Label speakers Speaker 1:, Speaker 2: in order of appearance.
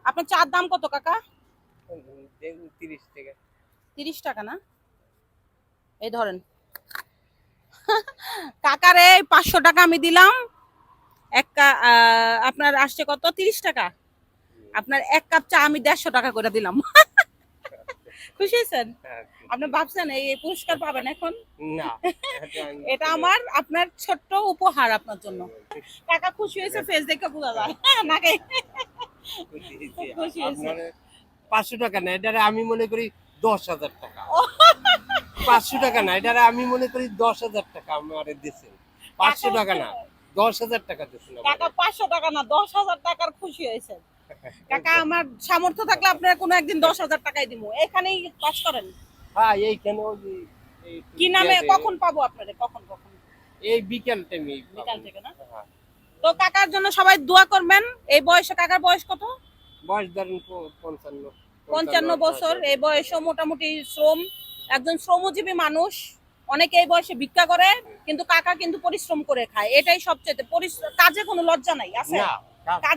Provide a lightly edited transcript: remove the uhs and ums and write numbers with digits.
Speaker 1: আপনার চার দাম কত কাকা?
Speaker 2: 30 টাকা।
Speaker 1: 30 টাকা না? এই ধরেন কাকারে 500 টাকা আমি দিলাম। আপনার আসছে কত? 30 টাকা। আপনার এক কাপ চা আমি 150 টাকা করে দিলাম। খুশি হয়েছেন? আপনি ভাবছেন এই পুরস্কার পাবেন এখন?
Speaker 2: না,
Speaker 1: এটা আমার আপনার ছোট্ট উপহার আপনার জন্য। কাকা খুশি হয়েছে, ফেস দেখে বোঝা যায় নাকি? খুশি হয়েছে।
Speaker 2: আপনার 500 টাকা না, এটা আমি মনে করি 10,000 টাকা। 500 টাকা না, এটা আমি মনে করি 10,000 টাকা আমারে দিয়েছেন। 500 টাকা না, 10,000 টাকা দিয়েছেন।
Speaker 1: কাকা 500 টাকা না 10,000 টাকার খুশি হয়েছে। কাকা আমার সামর্থ্য থাকলে আপনার কোনো একদিন 10,000 টাকাই দিব। এখানেই কাজ করেন?
Speaker 2: হ্যাঁ, এইখানে ওই যে
Speaker 1: কি নামে কখন পাবো আপনারে? কখন কখন?
Speaker 2: এই বিকেল টাইমে।
Speaker 1: বিকাল থেকে না?
Speaker 2: হ্যাঁ।
Speaker 1: তো কাকার জন্য সবাই দোয়া করবেন। এই বয়সে, কাকার বয়স কত?
Speaker 2: বয়স ধরেন 55।
Speaker 1: 55 বছর। এই বয়সে মোটামুটি একজন শ্রমজীবী মানুষ। অনেকে এই বয়সে ভিক্ষা করে, কিন্তু কাকা কিন্তু পরিশ্রম করে খায়। এটাই সবচেয়ে কাজে কোনো লজ্জা নাই আছে।
Speaker 2: না,
Speaker 1: কাজে